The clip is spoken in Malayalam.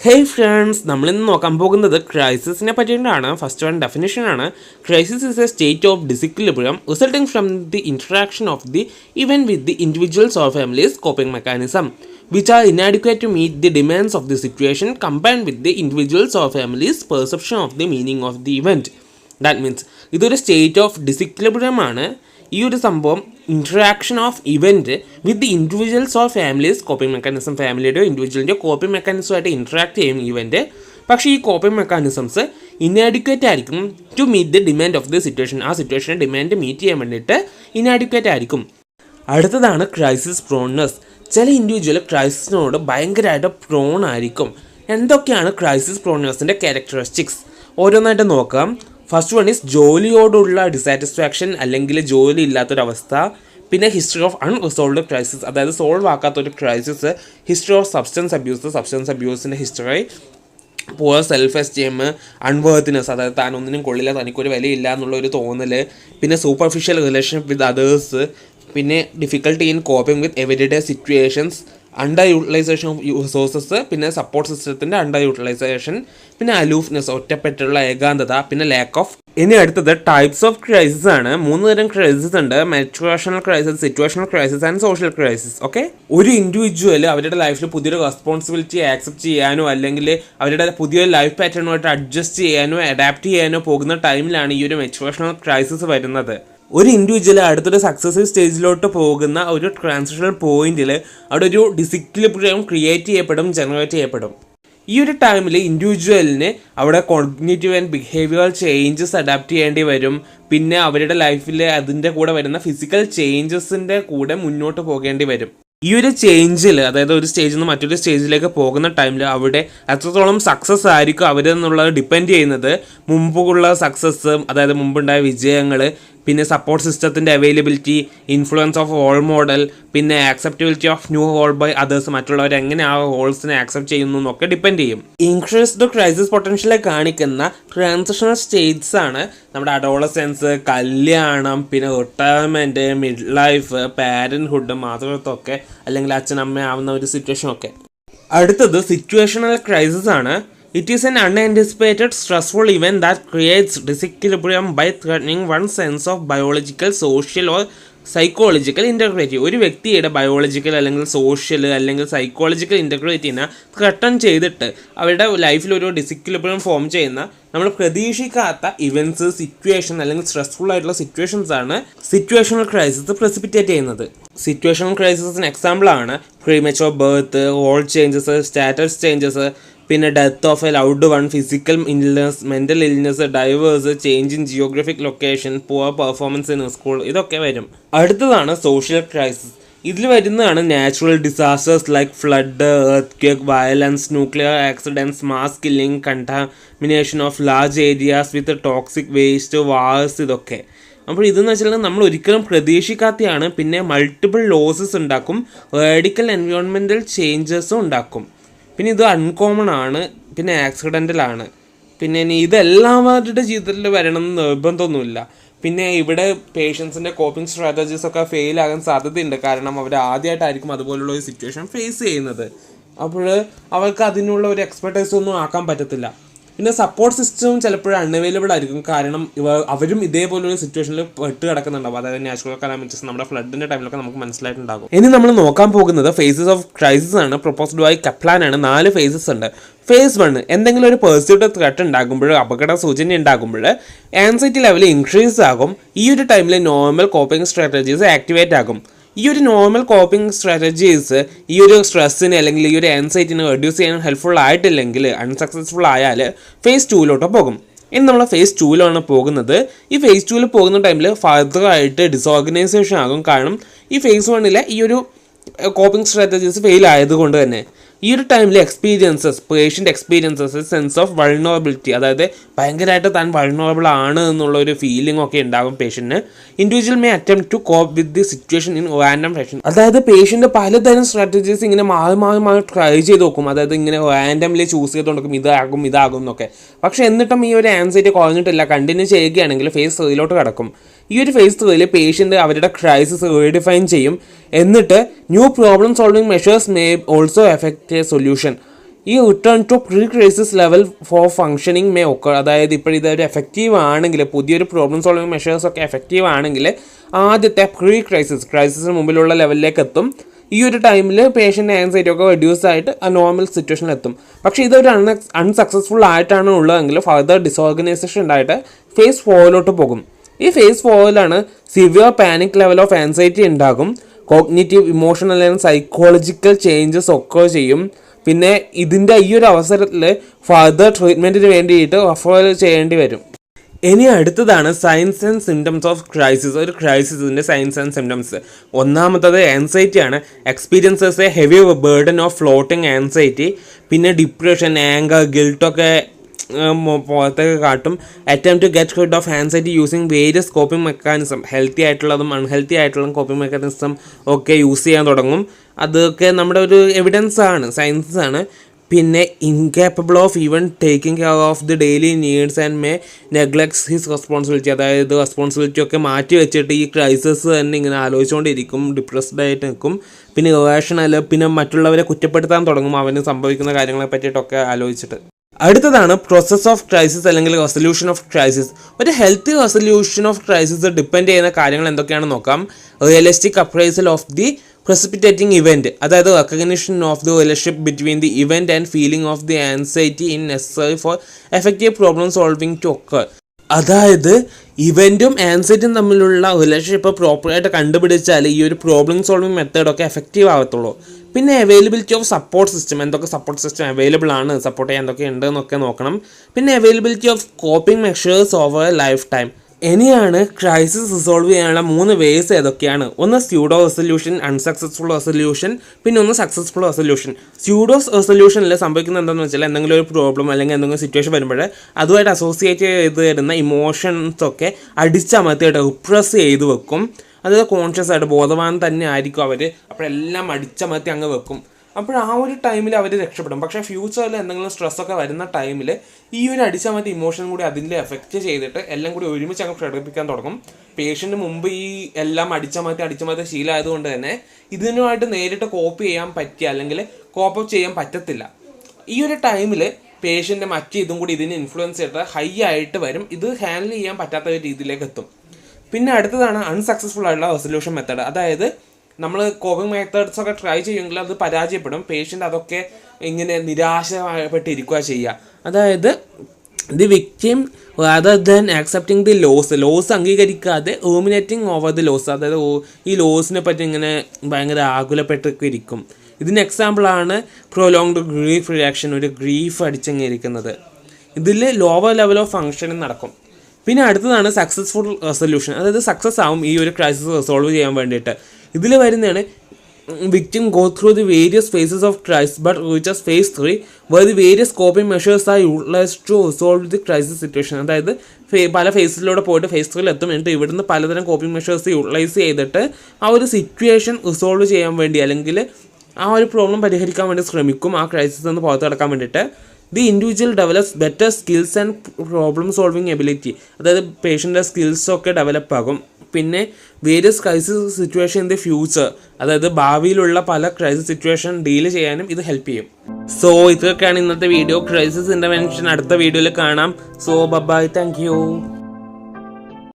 Hey friends, നമ്മൾ ഇന്ന് നോക്കാൻ പോകുന്നത് ക്രൈസിസിനെ പറ്റിയിട്ടാണ്. ഫസ്റ്റ് വൺ ഡെഫിനിഷൻ ആണ്. Crisis is A state of disequilibrium resulting from the interaction of the event with the individuals or families coping mechanism which are inadequate to meet the demands of the situation combined with the individuals or families perception of the meaning of the event. That means ഇതൊരു സ്റ്റേറ്റ് ഓഫ് ഡിസിക്വിലിബ്രിയം ആണ്. ഈ ഒരു സംഭവം interaction of event with the individuals or families coping mechanism, ഫാമിലിയുടെയോ ഇൻഡിവിജ്വലിൻ്റെയോ കോപ്പിംഗ് മെക്കാനിസമായിട്ട് ഇൻട്രാക്ട് ചെയ്യും ഇവൻറ്റ്. പക്ഷേ ഈ കോപ്പിംഗ് മെക്കാനിസംസ് ഇനാഡിക്വേറ്റ് ആയിരിക്കും to meet the demand of the situation. ആ സിറ്റുവേഷൻ്റെ ഡിമാൻഡ് മീറ്റ് ചെയ്യാൻ വേണ്ടിയിട്ട് ഇനാഡിക്വേറ്റ് ആയിരിക്കും. അടുത്തതാണ് ക്രൈസിസ് പ്രോൺനെസ്. ചില ഇൻഡിവിജ്വൽ ക്രൈസിസിനോട് ഭയങ്കരമായിട്ട് പ്രോൺ ആയിരിക്കും. എന്തൊക്കെയാണ് ക്രൈസിസ് പ്രോൺനെസ്സിൻ്റെ ക്യാരക്ടറിസ്റ്റിക്സ് ഓരോന്നായിട്ട് നോക്കാം. ഫസ്റ്റ് വൺ ഈസ് ജോലിയോടുള്ള ഡിസാറ്റിസ്ഫാക്ഷൻ അല്ലെങ്കിൽ ജോലി ഇല്ലാത്തൊരവസ്ഥ. പിന്നെ ഹിസ്റ്ററി ഓഫ് അൺറിസോൾവ്ഡ് ക്രൈസിസ്, അതായത് സോൾവ് ആക്കാത്തൊരു ക്രൈസിസ്. ഹിസ്റ്ററി ഓഫ് സബ്സ്റ്റൻസ് അബ്യൂസിൻ്റെ history. Poor self esteem, unworthiness, അതായത് താൻ ഒന്നിനും കൊള്ളില്ല, തനിക്കൊരു വിലയില്ല എന്നുള്ളൊരു തോന്നൽ. പിന്നെ സൂപ്പർഫിഷ്യൽ റിലേഷൻഷിപ്പ് വിത്ത് അതേഴ്സ്. പിന്നെ difficulty in coping with everyday situations. Under utilization of resources. പിന്നെ സപ്പോർട്ട് സിസ്റ്റത്തിൻ്റെ അണ്ടർ യൂട്ടിലൈസേഷൻ. പിന്നെ അലൂഫ്നെസ്, ഒറ്റപ്പെട്ടുള്ള ഏകാന്തത. പിന്നെ ലാക്ക് ഓഫ്. ഇനി അടുത്തത് ടൈപ്സ് ഓഫ് ക്രൈസിസ് ആണ്. 3 തരം ക്രൈസിസ് ഉണ്ട്: maturational crisis, situational crisis and social crisis. Okay, ഒരു ഇൻഡിവിജ്വൽ അവരുടെ ലൈഫിൽ പുതിയൊരു റെസ്പോൺസിബിലിറ്റി ആക്സെപ്റ്റ് ചെയ്യാനോ അല്ലെങ്കിൽ അവരുടെ പുതിയൊരു ലൈഫ് പാറ്റേണുമായിട്ട് അഡ്ജസ്റ്റ് ചെയ്യാനോ അഡാപ്റ്റ് ചെയ്യാനോ പോകുന്ന ടൈമിലാണ് ഈ ഒരു മെട്രോഷണൽ ക്രൈസിസ് വരുന്നത്. ഒരു ഇൻഡിവിജ്വൽ അടുത്തൊരു സക്സസീവ് സ്റ്റേജിലോട്ട് പോകുന്ന ഒരു ട്രാൻസിഷണൽ പോയിന്റിൽ അവിടെ ഒരു ഡിസിക്വിലിബ്രിയം ക്രിയേറ്റ് ചെയ്യപ്പെടും, ജനറേറ്റ് ചെയ്യപ്പെടും. ഈ ഒരു ടൈമിൽ ഇൻഡിവിജ്വലിന് അവിടെ cognitive and behavioural changes adapt ചെയ്യേണ്ടി വരും. പിന്നെ അവരുടെ ലൈഫിൽ അതിൻ്റെ കൂടെ വരുന്ന ഫിസിക്കൽ ചേഞ്ചസിൻ്റെ കൂടെ മുന്നോട്ട് പോകേണ്ടി വരും. ഈ ഒരു ചേഞ്ചിൽ, അതായത് ഒരു സ്റ്റേജിൽ നിന്ന് മറ്റൊരു സ്റ്റേജിലേക്ക് പോകുന്ന ടൈമിൽ അവിടെ എത്രത്തോളം സക്സസ് ആയിരിക്കും അവരെന്നുള്ളത് ഡിപ്പെൻഡ് ചെയ്യുന്നത് മുമ്പുള്ള സക്സസ്, അതായത് മുമ്പുണ്ടായ വിജയങ്ങൾ, പിന്നെ സപ്പോർട്ട് സിസ്റ്റത്തിൻ്റെ availability, influence of role model, പിന്നെ acceptability of new role by others, മറ്റുള്ളവർ എങ്ങനെ ആ റോൾസിനെ ആക്സെപ്റ്റ് ചെയ്യുന്നു എന്നൊക്കെ ഡിപ്പെൻഡ് ചെയ്യും. ഇൻക്രീസ്ഡ് ക്രൈസിസ് പൊട്ടൻഷ്യലെ കാണിക്കുന്ന ട്രാൻസിഷണൽ സ്റ്റേറ്റ്സ് ആണ് നമ്മുടെ അഡോളസെൻസ്, കല്യാണം, പിന്നെ റിട്ടയർമെൻറ്റ്, മിഡ് ലൈഫ്, പാരൻറ്ഹുഡ്, മാതൃത്വമൊക്കെ അല്ലെങ്കിൽ അച്ഛനമ്മ ആവുന്ന ഒരു സിറ്റുവേഷനൊക്കെ. അടുത്തത് സിറ്റുവേഷണൽ ക്രൈസിസ് ആണ്. It is an unanticipated stressful event that creates disequilibrium by threatening one's sense of biological, social or psychological integrity. ഒരു വ്യക്തിയുടെ ബയോളജിക്കൽ അല്ലെങ്കിൽ സോഷ്യൽ അല്ലെങ്കിൽ സൈക്കോളജിക്കൽ ഇൻ്റഗ്രിറ്റിനെ ത്രട്ടൺ ചെയ്തിട്ട് അവരുടെ ലൈഫിൽ ഒരു ഡിസിക്വിലിബ്രിയം ഫോം ചെയ്യുന്ന നമ്മൾ പ്രതീക്ഷിക്കാത്ത ഇവൻറ്റ്സ്, സിറ്റുവേഷൻ അല്ലെങ്കിൽ സ്ട്രെസ്ഫുൾ ആയിട്ടുള്ള സിറ്റുവേഷൻസ് ആണ് സിറ്റുവേഷണൽ ക്രൈസിസ് പ്രസിപ്പിറ്റേറ്റ് ചെയ്യുന്നത്. സിറ്റുവേഷണൽ ക്രൈസിസിന് എക്സാമ്പിളാണ് premature birth, role changes, status changes, പിന്നെ death of a loved one, physical illness, mental illness, divorce, change in geographic location, poor performance in school, ഇതൊക്കെ വരും. അടുത്തതാണ് സോഷ്യൽ ക്രൈസിസ്. ഇതിൽ വരുന്നതാണ് natural disasters like flood, earth violence, nuclear accidents, mass killing, contamination of large areas with toxic waste, wars, ഇതൊക്കെ. അപ്പോൾ ഇതെന്ന് വെച്ചാൽ നമ്മൾ ഒരിക്കലും പ്രതീക്ഷിക്കാത്തതാണ്. പിന്നെ മൾട്ടിപ്പിൾ ലോസസ് ഉണ്ടാക്കും, റാഡിക്കൽ എൻവയോൺമെൻറ്റൽ ചേഞ്ചസും ഉണ്ടാക്കും. പിന്നെ ഇത് അൺകോമൺ ആണ്, പിന്നെ ആക്സിഡൻ്റലാണ്. പിന്നെ ഇനി ഇതെല്ലാവരുടെ ജീവിതത്തിൽ വരണം എന്ന് നിർബന്ധമൊന്നുമില്ല. പിന്നെ ഇവിടെ പേഷ്യൻസിൻ്റെ കോപ്പിംഗ് സ്ട്രാറ്റജീസൊക്കെ ഫെയിൽ ആകാൻ സാധ്യതയുണ്ട്. കാരണം അവർ ആദ്യമായിട്ടായിരിക്കും അതുപോലുള്ള ഒരു സിറ്റുവേഷൻ ഫേസ് ചെയ്യുന്നത്. അപ്പോൾ അവർക്ക് അതിനുള്ള ഒരു എക്സ്പെർട്ടൈസ് ഒന്നും ആക്കാൻ പറ്റത്തില്ല. പിന്നെ സപ്പോർട്ട് സിസ്റ്റം ചിലപ്പോഴും അൺഅവൈലബിൾ ആയിരിക്കും. കാരണം അവരും ഇതേപോലൊരു സിറ്റുവേഷനിൽ പെട്ട് കിടക്കുന്നുണ്ടാവും. അതായത് നാച്ചുറൽ കലാമിറ്റീസ്, നമ്മുടെ ഫ്ലഡിൻ്റെ ടൈമിലൊക്കെ നമുക്ക് മനസ്സിലായിട്ടുണ്ടാകും. ഇനി നമ്മൾ നോക്കാൻ പോകുന്നത് ഫേസസ് ഓഫ് ക്രൈസിസ് ആണ്. പ്രൊപ്പോസ്ഡ് ബൈ കപ്ലാൻ ആണ്. 4 ഫേസസ് ഉണ്ട്. ഫേസ് 1, എന്തെങ്കിലും ഒരു പെർസീവ്ഡ് ത്രെട്ട് ഉണ്ടാകുമ്പോൾ, അപകട സൂചന ഉണ്ടാകുമ്പോൾ ആൻസൈറ്റി ലെവൽ ഇൻക്രീസ് ആകും. ഈ ഒരു ടൈമിൽ നോർമൽ കോപ്പിംഗ് സ്ട്രാറ്റജീസ് ആക്ടിവേറ്റ് ആകും. ഈ ഒരു നോർമൽ കോപ്പിംഗ് സ്ട്രാറ്റജീസ് ഈ ഒരു സ്ട്രെസ്സിനെ അല്ലെങ്കിൽ ഈ ഒരു ആൻസൈറ്റിനെ റെഡ്യൂസ് ചെയ്യാൻ ഹെൽപ്ഫുൾ ആയിട്ടില്ലെങ്കിൽ, അൺസക്സസ്ഫുൾ ആയാൽ ഫേസ് 2 പോകും. ഇനി നമ്മൾ ഫേസ് 2 പോകുന്നത്. ഈ ഫേസ് 2 പോകുന്ന ടൈമിൽ ഫർദറായിട്ട് ഡിസോർഗനൈസേഷൻ ആകും. കാരണം ഈ ഫേസ് 1 ഈ ഒരു കോപ്പിംഗ് സ്ട്രാറ്റജീസ് ഫെയിൽ ആയതുകൊണ്ട് തന്നെ ഈ ഒരു ടൈമിൽ patient experiences sense of vulnerability, അതായത് ഭയങ്കരമായിട്ട് താൻ വൾണറബിൾ ആണ് എന്നുള്ള ഒരു ഫീലിംഗ് ഒക്കെ ഉണ്ടാകും പേഷ്യൻറ്റിന്. Individual may attempt to cope with the situation in random fashion. അതായത് പേഷ്യൻ്റ് പലതരം സ്ട്രാറ്റജീസ് ഇങ്ങനെ മാറി ട്രൈ ചെയ്ത് നോക്കും. അതായത് ഇങ്ങനെ റാൻഡംലി ചൂസ് ചെയ്ത് കൊടുക്കും, ഇതാകും എന്നൊക്കെ. പക്ഷേ എന്നിട്ടും ഈ ഒരു ആൻസൈറ്റി കുറഞ്ഞിട്ടില്ല, കണ്ടിന്യൂ ചെയ്യുകയാണെങ്കിൽ ഫേസ് 3 കിടക്കും. ഈ ഒരു ഫേസ് 3 പേഷ്യൻ്റ് അവരുടെ ക്രൈസിസ് റീഡിഫൈൻ ചെയ്യും. എന്നിട്ട് new problem solving measures may also effect a solution. ഈ return to pre crisis level for functioning may ഒക്കെ, അതായത് ഇപ്പോൾ ഇതൊരു എഫക്റ്റീവ് ആണെങ്കിൽ, പുതിയൊരു പ്രോബ്ലം സോൾവിങ് മെഷേഴ്സൊക്കെ എഫക്റ്റീവ് ആണെങ്കിൽ ആദ്യത്തെ പ്രീ ക്രൈസിന് മുമ്പിലുള്ള ലെവലിലേക്ക് എത്തും. ഈ ഒരു ടൈമിൽ പേഷ്യൻ്റ് ആൻസൈറ്റി ഒക്കെ റെഡ്യൂസ് ആയിട്ട് ആ നോർമൽ സിറ്റുവേഷനിൽ എത്തും. പക്ഷേ ഇതൊരു അൺസക്സസ്ഫുൾ ആയിട്ടാണ് ഉള്ളതെങ്കിൽ ഫർദർ ഡിസോർഗനൈസേഷൻ ഉണ്ടായിട്ട് ഫേസ് 4 പോകും. ഈ phase 4 severe panic level of anxiety ഉണ്ടാകും. Cognitive, emotional and psychological changes ഒക്കെ ചെയ്യും. പിന്നെ ഇതിൻ്റെ ഈ ഒരു അവസരത്തിൽ ഫർദർ ട്രീറ്റ്മെൻറ്റിന് വേണ്ടിയിട്ട് റെഫർ ചെയ്യേണ്ടി വരും. ഇനി അടുത്തതാണ് signs and symptoms of crisis. ഒരു ക്രൈസിസിൻ്റെ സൈൻസ് ആൻഡ് സിംറ്റംസ്. ഒന്നാമത്തത് ആൻസൈറ്റിയാണ്. Experiences a heavy burden of floating anxiety. പിന്നെ ഡിപ്രഷൻ, ആങ്കർ, ഗിൽട്ടൊക്കെ പുറത്തേക്ക് കാട്ടും. Attempt to get rid of anxiety using various coping mechanism. Healthy ആയിട്ടുള്ളതും അൺഹെൽത്തി ആയിട്ടുള്ള കോപ്പിംഗ് മെക്കാനിസം ഒക്കെ യൂസ് ചെയ്യാൻ തുടങ്ങും. അതൊക്കെ നമ്മുടെ ഒരു എവിഡൻസ് ആണ്, സയൻസ് ആണ്. പിന്നെ incapable of even taking care of the daily needs and may neglects his responsibility. അതായത് റെസ്പോൺസിബിലിറ്റി ഒക്കെ മാറ്റി വെച്ചിട്ട് ഈ ക്രൈസിസ് തന്നെ ഇങ്ങനെ ആലോചിച്ചുകൊണ്ടിരിക്കും, ഡിപ്രസ്ഡ് ആയിട്ട് നിൽക്കും. പിന്നെ ഇറേഷണൽ, പിന്നെ മറ്റുള്ളവരെ കുറ്റപ്പെടുത്താൻ തുടങ്ങും അവന് സംഭവിക്കുന്ന കാര്യങ്ങളെ പറ്റിയിട്ടൊക്കെ ആലോചിച്ചിട്ട്. അടുത്തതാണ് പ്രോസസ് ഓഫ് ക്രൈസിസ് അല്ലെങ്കിൽ റെസൊല്യൂഷൻ ഓഫ് ക്രൈസിസ്. ഒരു healthy resolution of crisis depend ചെയ്യുന്ന കാര്യങ്ങൾ എന്തൊക്കെയാണെന്ന് നോക്കാം. Realistic appraisal of the precipitating event, അതായത് recognition of the relationship between the event and feeling of the anxiety in necessary for effective problem solving to occur. അതായത് ഇവൻറ്റും ആൻസൈറ്റിയും തമ്മിലുള്ള റിലേഷൻഷിപ്പ് പ്രോപ്പറായിട്ട് കണ്ടുപിടിച്ചാൽ ഈ ഒരു പ്രോബ്ലം സോൾവിങ് മെത്തേഡൊക്കെ എഫക്റ്റീവ് ആകത്തുള്ളൂ. പിന്നെ അവൈലബിലിറ്റി ഓഫ് സപ്പോർട്ട് സിസ്റ്റം, എന്തൊക്കെ സപ്പോർട്ട് സിസ്റ്റം അവൈലബിൾ ആണ്, സപ്പോർട്ട് ചെയ്യാൻ എന്തൊക്കെ ഉണ്ട് എന്നൊക്കെ നോക്കണം. പിന്നെ availability of coping measures over A life time. ഇനിയാണ് ക്രൈസിസ് റിസോൾവ് ചെയ്യാനുള്ള 3 വേസ് ഏതൊക്കെയാണ്. ഒന്ന് സ്യൂഡോ റെസൊല്യൂഷൻ, അൺസക്സസ്ഫുൾ റെസൊല്യൂഷൻ, പിന്നെ ഒന്ന് സക്സസ്ഫുൾ റെസൊല്യൂഷൻ. സ്യൂഡോ റെസൊല്യൂഷനിൽ സംഭവിക്കുന്നത് എന്താണെന്ന് വെച്ചാൽ എന്തെങ്കിലും ഒരു പ്രോബ്ലം അല്ലെങ്കിൽ എന്തെങ്കിലും സിറ്റുവേഷൻ വരുമ്പോൾ അതുമായിട്ട് അസോസിയേറ്റ് ചെയ്ത് വരുന്ന ഇമോഷൻസൊക്കെ അടിച്ചമർത്തിയിട്ട് റിപ്രസ് ചെയ്ത് വെക്കും. അത് കോൺഷ്യസ് ആയിട്ട് ബോധവാൻ തന്നെ ആയിരിക്കും അവർ. അപ്പോഴെല്ലാം അടിച്ചമർത്തി അങ്ങ് വെക്കും. അപ്പോൾ ആ ഒരു ടൈമിൽ അവർ രക്ഷപ്പെടും. പക്ഷേ ഫ്യൂച്ചറിൽ എന്തെങ്കിലും സ്ട്രെസ്സൊക്കെ വരുന്ന ടൈമിൽ ഈ ഒരു അടിച്ചമർത്തി ഇമോഷൻ കൂടി അതിൽ എഫക്റ്റ് ചെയ്തിട്ട് എല്ലാം കൂടി ഒരുമിച്ച് അങ്ങ് പ്രകടിപ്പിക്കാൻ തുടങ്ങും. പേഷ്യൻ്റ് മുമ്പ് ഈ എല്ലാം അടിച്ചമർത്തി ശീലമായതുകൊണ്ട് തന്നെ ഇതിനുമായിട്ട് നേരിട്ട് കോപ്പ് ചെയ്യാൻ പറ്റിയ അല്ലെങ്കിൽ കോപ്പ് ചെയ്യാൻ പറ്റത്തില്ല. ഈ ഒരു ടൈമിൽ പേഷ്യൻ്റ് മറ്റു ഇതും കൂടി ഇതിനെ ഇൻഫ്ലുവൻസ് ചെയ്തിട്ട് ഹൈ ആയിട്ട് വരും. ഇത് ഹാൻഡിൽ ചെയ്യാൻ പറ്റാത്ത ഒരു രീതിയിലേക്ക് എത്തും. പിന്നെ അടുത്തതാണ് അൺസക്സസ്ഫുൾ ആയിട്ടുള്ള റെസൊല്യൂഷൻ മെത്തേഡ്. അതായത് നമ്മൾ കോപ്പിംഗ് മെത്തേഡ്സ് ഒക്കെ ട്രൈ ചെയ്യുമെങ്കിൽ അത് പരാജയപ്പെടും. പേഷ്യൻ്റ് അതൊക്കെ ഇങ്ങനെ നിരാശപ്പെട്ടിരിക്കുക ചെയ്യുക. അതായത് the victim rather than accepting the loss അംഗീകരിക്കാതെ റൂമിനേറ്റിംഗ് ഓവർ ദി ലോസ്, അതായത് ഈ ലോസിനെ പറ്റി ഇങ്ങനെ ഭയങ്കര ആകുലപ്പെട്ടൊക്കെ ഇരിക്കും. ഇതിന് എക്സാമ്പിളാണ് പ്രൊലോങ്ഡ് ഗ്രീഫ് റിയാക്ഷൻ, ഒരു ഗ്രീഫ് അടിച്ചങ്ങിരിക്കുന്നത്. ഇതിൽ ലോവർ ലെവൽ ഓഫ് ഫങ്ഷനിങ് നടക്കും. പിന്നെ അടുത്തതാണ് സക്സസ്ഫുൾ റെസൊല്യൂഷൻ. അതായത് സക്സസ് ആവും ഈ ഒരു ക്രൈസിസ് റിസോൾവ് ചെയ്യാൻ വേണ്ടിയിട്ട്. ഇതിൽ വരുന്നതാണ് victim go through the various phases of crisis but reaches phase 3 where the various coping measures are utilized to resolve the crisis situation. അതായത് പല ഫേസിലൂടെ പോയിട്ട് ഫേസ് 3 എത്തും. എന്നിട്ട് ഇവിടുന്ന് പലതരം കോപ്പിംഗ് മെഷേഴ്സ് യൂട്ടിലൈസ് ചെയ്തിട്ട് ആ ഒരു സിറ്റുവേഷൻ റിസോൾവ് ചെയ്യാൻ വേണ്ടി അല്ലെങ്കിൽ ആ ഒരു പ്രോബ്ലം പരിഹരിക്കാൻ വേണ്ടി ശ്രമിക്കും, ആ ക്രൈസിസ് നിന്ന് പുറത്ത് കിടക്കാൻ വേണ്ടിയിട്ട്. The individual develops better skills and problem solving ability, അതായത് പേഷ്യൻ്റെ സ്കിൽസൊക്കെ ഡെവലപ്പ് ആകും. പിന്നെ various crisis situation in the future, അതായത് ഭാവിയിലുള്ള പല ക്രൈസിസ് സിറ്റുവേഷൻ ഡീൽ ചെയ്യാനും ഇത് ഹെൽപ്പ് ചെയ്യും. സോ ഇതൊക്കെയാണ് ഇന്നത്തെ വീഡിയോ. ക്രൈസിസ് ഇൻ്റർവെൻഷൻ അടുത്ത വീഡിയോയിൽ കാണാം. So bye, thank U.